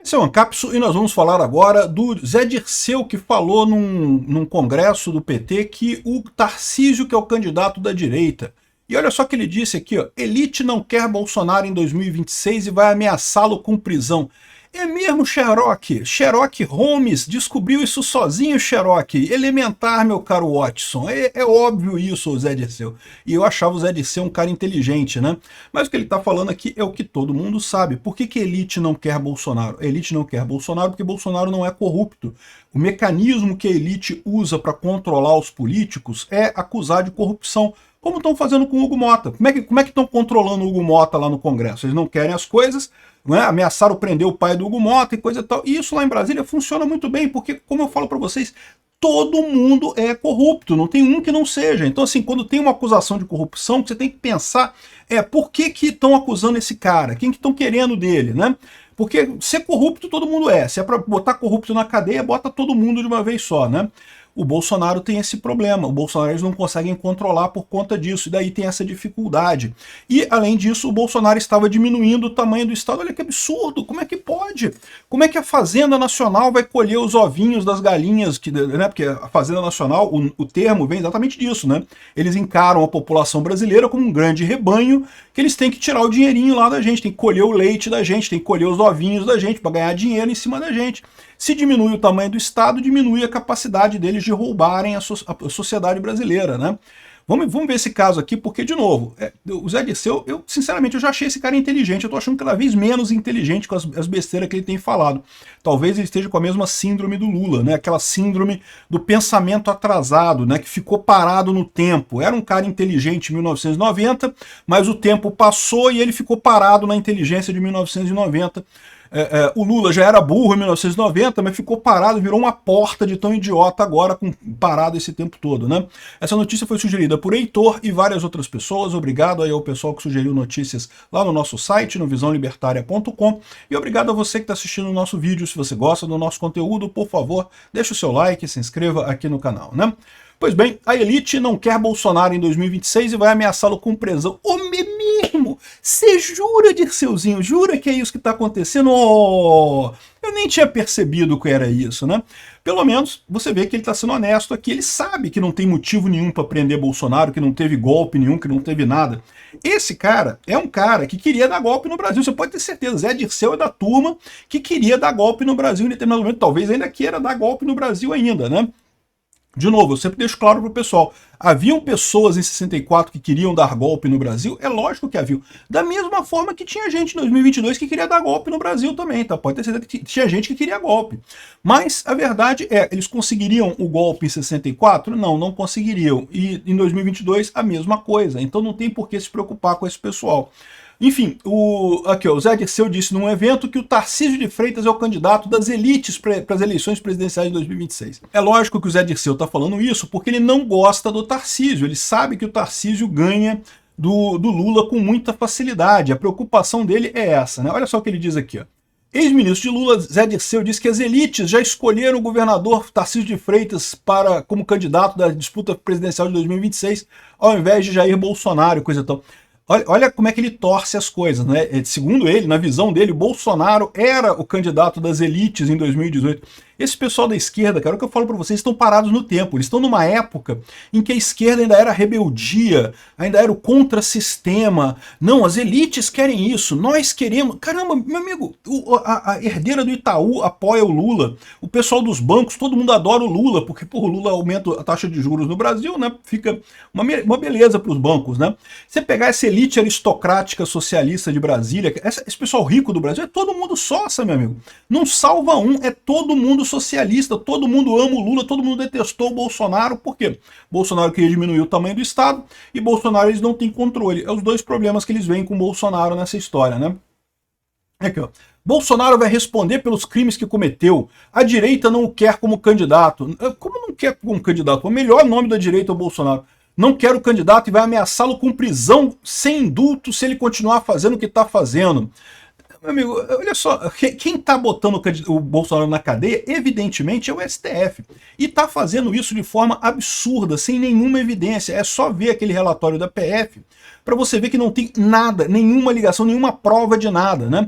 Esse é o Ancapso e nós vamos falar agora do Zé Dirceu, que falou num congresso do PT que o Tarcísio que é o candidato da direita. E olha só o que ele disse aqui, ó, elite não quer Bolsonaro em 2026 e vai ameaçá-lo com prisão. É mesmo, Sherlock? Sherlock Holmes descobriu isso sozinho, Sherlock. Elementar, meu caro Watson. É óbvio isso, o Zé Dirceu. E eu achava o Zé Dirceu um cara inteligente, né? Mas o que ele está falando aqui é o que todo mundo sabe. Por que a elite não quer Bolsonaro? A elite não quer Bolsonaro porque Bolsonaro não é corrupto. O mecanismo que a elite usa para controlar os políticos é acusar de corrupção, como estão fazendo com o Hugo Mota. Como é que estão controlando o Hugo Mota lá no Congresso? Eles não querem as coisas, né? Ameaçaram prender o pai do Hugo Mota e coisa e tal. E isso lá em Brasília funciona muito bem, porque, como eu falo para vocês, todo mundo é corrupto, não tem um que não seja. Então, assim, quando tem uma acusação de corrupção, você tem que pensar por que estão acusando esse cara? Quem que estão querendo dele, né? Porque ser corrupto todo mundo é. Se é para botar corrupto na cadeia, bota todo mundo de uma vez só, né? O Bolsonaro tem esse problema, o Bolsonaro eles não conseguem controlar por conta disso, e daí tem essa dificuldade. E, além disso, o Bolsonaro estava diminuindo o tamanho do Estado. Olha que absurdo, como é que pode? Como é que a Fazenda Nacional vai colher os ovinhos das galinhas, né? Porque a Fazenda Nacional, o termo vem exatamente disso, né? Eles encaram a população brasileira como um grande rebanho, que eles têm que tirar o dinheirinho lá da gente, tem que colher o leite da gente, tem que colher os ovinhos da gente para ganhar dinheiro em cima da gente. Se diminui o tamanho do Estado, diminui a capacidade deles de roubarem a sociedade brasileira, né? Vamos ver esse caso aqui, porque, de novo, o Zé Dirceu, sinceramente, eu já achei esse cara inteligente, eu tô achando cada vez menos inteligente com as besteiras que ele tem falado. Talvez ele esteja com a mesma síndrome do Lula, né? Aquela síndrome do pensamento atrasado, né? Que ficou parado no tempo. Era um cara inteligente em 1990, mas o tempo passou e ele ficou parado na inteligência de 1990. O Lula já era burro em 1990, mas ficou parado, virou uma porta de tão idiota agora, parado esse tempo todo, né? Essa notícia foi sugerida por Heitor e várias outras pessoas. Obrigado aí ao pessoal que sugeriu notícias lá no nosso site, no visãolibertaria.com, e obrigado a você que está assistindo o nosso vídeo. Se você gosta do nosso conteúdo, por favor, deixe o seu like e se inscreva aqui no canal, né? Pois bem, a elite não quer Bolsonaro em 2026 e vai ameaçá-lo com prisão. Mesmo? Você jura, Dirceuzinho? Jura que é isso que está acontecendo? Oh, eu nem tinha percebido que era isso, né? Pelo menos você vê que ele está sendo honesto aqui. Ele sabe que não tem motivo nenhum para prender Bolsonaro, que não teve golpe nenhum, que não teve nada. Esse cara é um cara que queria dar golpe no Brasil. Você pode ter certeza. Zé Dirceu é da turma que queria dar golpe no Brasil em determinado momento. Talvez ainda queira dar golpe no Brasil ainda, né? De novo, eu sempre deixo claro para o pessoal, haviam pessoas em 64 que queriam dar golpe no Brasil? É lógico que haviam. Da mesma forma que tinha gente em 2022 que queria dar golpe no Brasil também, tá? Pode ter certeza que tinha gente que queria golpe. Mas a verdade é, eles conseguiriam o golpe em 64? Não, não conseguiriam. E em 2022 a mesma coisa. Então não tem por que se preocupar com esse pessoal. Enfim, o Zé Dirceu disse num evento que o Tarcísio de Freitas é o candidato das elites para as eleições presidenciais de 2026. É lógico que o Zé Dirceu está falando isso porque ele não gosta do Tarcísio, ele sabe que o Tarcísio ganha do Lula com muita facilidade, a preocupação dele é essa, né? Olha só o que ele diz aqui, ó. Ex-ministro de Lula, Zé Dirceu, disse que as elites já escolheram o governador Tarcísio de Freitas como candidato da disputa presidencial de 2026, ao invés de Jair Bolsonaro, coisa tal. Olha como é que ele torce as coisas, né? Segundo ele, na visão dele, Bolsonaro era o candidato das elites em 2018. Esse pessoal da esquerda, cara, o que eu falo para vocês, estão parados no tempo. Eles estão numa época em que a esquerda ainda era rebeldia, ainda era o contrassistema. Não, as elites querem isso, nós queremos... Caramba, meu amigo, a herdeira do Itaú apoia o Lula. O pessoal dos bancos, todo mundo adora o Lula, porque o Lula aumenta a taxa de juros no Brasil, né? Fica uma beleza para os bancos, né? Você pegar essa elite aristocrática socialista de Brasília, esse pessoal rico do Brasil, é todo mundo sócia, meu amigo. Não salva um, é todo mundo socialista, todo mundo ama o Lula, todo mundo detestou o Bolsonaro. Por quê? Bolsonaro queria diminuir o tamanho do Estado e Bolsonaro eles não têm controle. É os dois problemas que eles veem com o Bolsonaro nessa história, né? Aqui, ó. Bolsonaro vai responder pelos crimes que cometeu. A direita não o quer como candidato. Como não quer como candidato? O melhor nome da direita é o Bolsonaro. Não quer o candidato e vai ameaçá-lo com prisão sem indulto se ele continuar fazendo o que está fazendo. Meu amigo, olha só, quem está botando o Bolsonaro na cadeia, evidentemente, é o STF. E está fazendo isso de forma absurda, sem nenhuma evidência. É só ver aquele relatório da PF para você ver que não tem nada, nenhuma ligação, nenhuma prova de nada, né?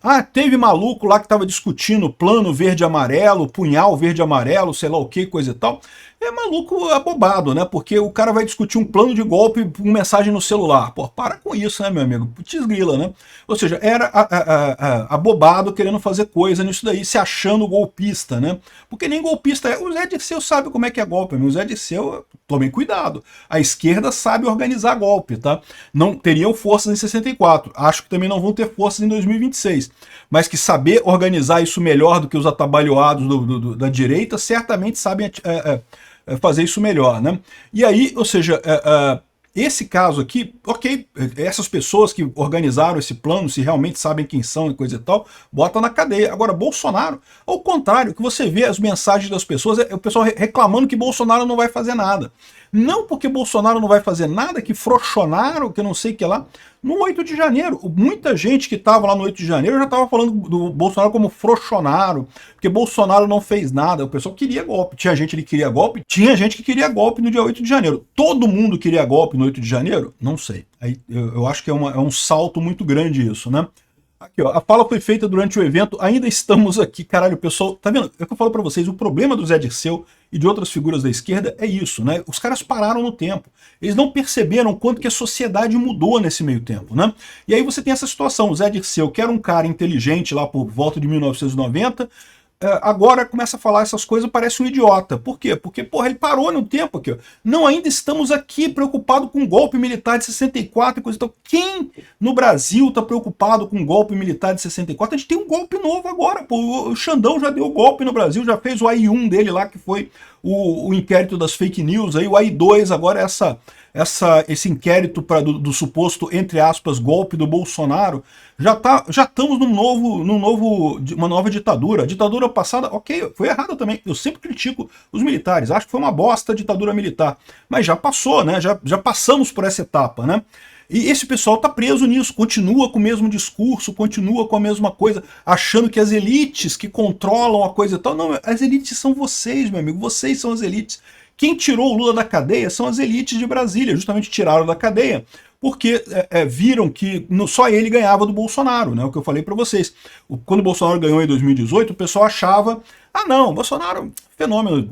Ah, teve maluco lá que estava discutindo plano verde-amarelo, punhal verde-amarelo, sei lá o que, coisa e tal. É maluco abobado, né? Porque o cara vai discutir um plano de golpe com mensagem no celular. Pô, para com isso, né, meu amigo? Putz grila, né? Ou seja, era abobado querendo fazer coisa nisso daí, se achando golpista, né? Porque nem golpista é. O Zé Dirceu sabe como é que é golpe, amigo. O Zé Dirceu, tomem cuidado. A esquerda sabe organizar golpe, tá? Não teriam forças em 64. Acho que também não vão ter forças em 2026. Mas que saber organizar isso melhor do que os atabalhoados da direita, certamente sabem fazer isso melhor, né? E aí, ou seja, esse caso aqui, ok, essas pessoas que organizaram esse plano, se realmente sabem quem são e coisa e tal, bota na cadeia. Agora, Bolsonaro, ao contrário, que você vê as mensagens das pessoas, é o pessoal reclamando que Bolsonaro não vai fazer nada. Não porque Bolsonaro não vai fazer nada, que frouxonaram, que não sei o que lá. No 8 de janeiro, muita gente que estava lá no 8 de janeiro já estava falando do Bolsonaro como frouxonaram, porque Bolsonaro não fez nada, o pessoal queria golpe. Tinha gente que queria golpe, tinha gente que queria golpe no dia 8 de janeiro. Todo mundo queria golpe no 8 de janeiro? Não sei. Aí, eu acho que é um salto muito grande isso, né? Aqui, ó, a fala foi feita durante o evento, ainda estamos aqui, caralho, o pessoal, tá vendo? É o que eu falo pra vocês, o problema do Zé Dirceu e de outras figuras da esquerda é isso, né? Os caras pararam no tempo. Eles não perceberam quanto que a sociedade mudou nesse meio tempo, né? E aí você tem essa situação, o Zé Dirceu, que era um cara inteligente lá por volta de 1990, agora começa a falar essas coisas, parece um idiota. Por quê? Porque, porra, ele parou no tempo aqui. Ó. Não, ainda estamos aqui preocupados com o golpe militar de 64 e coisa e tal. Quem no Brasil está preocupado com o golpe militar de 64? A gente tem um golpe novo agora. Pô. O Xandão já deu golpe no Brasil, já fez o AI-1 dele lá, que foi o inquérito das fake news. Aí o AI-2 agora é esse inquérito do suposto, entre aspas, golpe do Bolsonaro. Já estamos uma nova ditadura. A ditadura passada, ok, foi errada também. Eu sempre critico os militares, acho que foi uma bosta a ditadura militar. Mas já passou, né? Já passamos por essa etapa, né? E esse pessoal está preso nisso, continua com o mesmo discurso, continua com a mesma coisa, achando que as elites que controlam a coisa e tal. Não, as elites são vocês, meu amigo, vocês são as elites. Quem tirou o Lula da cadeia são as elites de Brasília, justamente tiraram da cadeia, porque viram que só ele ganhava do Bolsonaro, né? O que eu falei para vocês. Quando o Bolsonaro ganhou em 2018, o pessoal achava, não, Bolsonaro, fenômeno,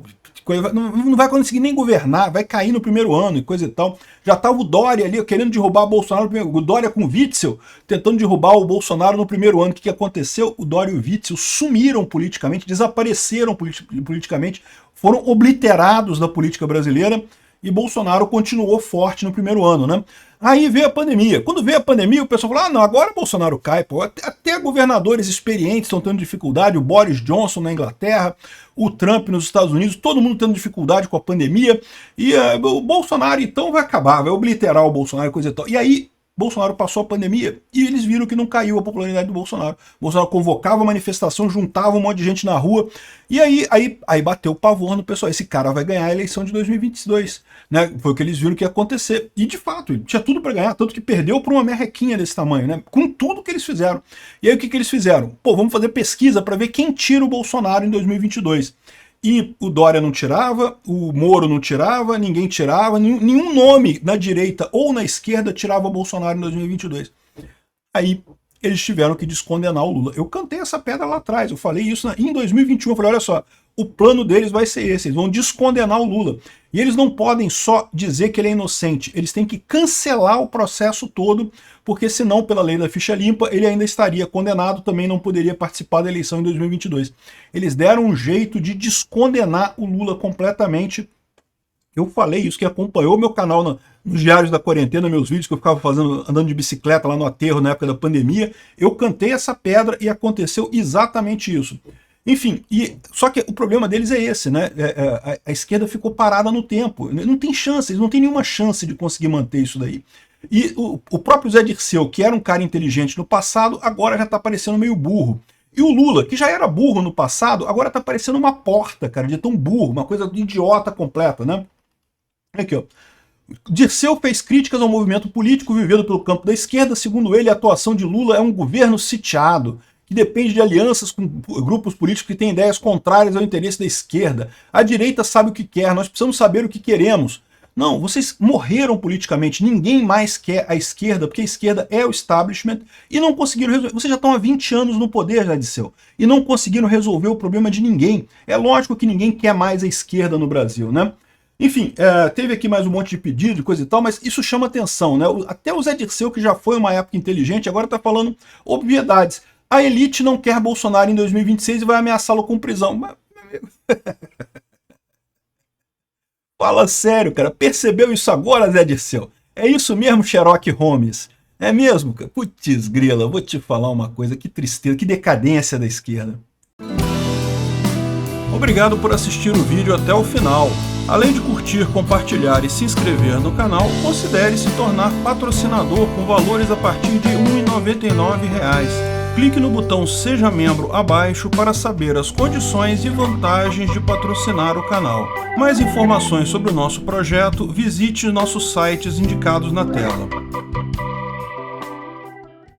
não vai conseguir nem governar, vai cair no primeiro ano e coisa e tal. Já estava o Dória ali querendo derrubar o Bolsonaro, o Dória com o Witzel, tentando derrubar o Bolsonaro no primeiro ano. O que aconteceu? O Dória e o Witzel sumiram politicamente, desapareceram politicamente, foram obliterados da política brasileira, e Bolsonaro continuou forte no primeiro ano, né? Aí veio a pandemia. Quando veio a pandemia, o pessoal falou, não, agora Bolsonaro cai, pô. Até governadores experientes estão tendo dificuldade, o Boris Johnson na Inglaterra, o Trump nos Estados Unidos, todo mundo tendo dificuldade com a pandemia, e o Bolsonaro então vai acabar, vai obliterar o Bolsonaro, coisa e tal. E aí, Bolsonaro passou a pandemia e eles viram que não caiu a popularidade do Bolsonaro. Bolsonaro convocava a manifestação, juntava um monte de gente na rua, e aí bateu o pavor no pessoal. Esse cara vai ganhar a eleição de 2022. Né? Foi o que eles viram que ia acontecer. E de fato, ele tinha tudo para ganhar, tanto que perdeu por uma merrequinha desse tamanho, né? Com tudo que eles fizeram. E aí o que eles fizeram? Pô, vamos fazer pesquisa para ver quem tira o Bolsonaro em 2022. E o Dória não tirava, o Moro não tirava, ninguém tirava, nenhum nome na direita ou na esquerda tirava Bolsonaro em 2022. Aí eles tiveram que descondenar o Lula. Eu cantei essa pedra lá atrás, eu falei isso em 2021, eu falei, olha só, o plano deles vai ser esse, eles vão descondenar o Lula. E eles não podem só dizer que ele é inocente, eles têm que cancelar o processo todo, porque senão, pela lei da ficha limpa, ele ainda estaria condenado, também não poderia participar da eleição em 2022. Eles deram um jeito de descondenar o Lula completamente. Eu falei isso, que acompanhou meu canal nos Diários da Quarentena, meus vídeos que eu ficava fazendo, andando de bicicleta lá no aterro na época da pandemia. Eu cantei essa pedra e aconteceu exatamente isso. Enfim, só que o problema deles é esse, né? A esquerda ficou parada no tempo. Não tem chance, eles não têm nenhuma chance de conseguir manter isso daí. E o próprio Zé Dirceu, que era um cara inteligente no passado, agora já está parecendo meio burro. E o Lula, que já era burro no passado, agora está parecendo uma porta, cara, de tão burro, uma coisa de idiota completa, né? Aqui, ó. Dirceu fez críticas ao movimento político vivido pelo campo da esquerda. Segundo ele, a atuação de Lula é um governo sitiado, que depende de alianças com grupos políticos que têm ideias contrárias ao interesse da esquerda. A direita sabe o que quer, nós precisamos saber o que queremos. Não, vocês morreram politicamente, ninguém mais quer a esquerda, porque a esquerda é o establishment, e não conseguiram resolver. Vocês já estão há 20 anos no poder, Zé Dirceu, e não conseguiram resolver o problema de ninguém. É lógico que ninguém quer mais a esquerda no Brasil, né? Enfim, teve aqui mais um monte de pedido e coisa e tal, mas isso chama atenção, né? Até o Zé Dirceu, que já foi uma época inteligente, agora está falando obviedades. A elite não quer Bolsonaro em 2026 e vai ameaçá-lo com prisão. Mas... Fala sério, cara. Percebeu isso agora, Zé Dirceu? É isso mesmo, Sherlock Holmes? É mesmo? Putz, grila, vou te falar uma coisa. Que tristeza, que decadência da esquerda. Obrigado por assistir o vídeo até o final. Além de curtir, compartilhar e se inscrever no canal, considere se tornar patrocinador com valores a partir de R$ 1,99. Clique no botão Seja Membro abaixo para saber as condições e vantagens de patrocinar o canal. Mais informações sobre o nosso projeto, visite nossos sites indicados na tela.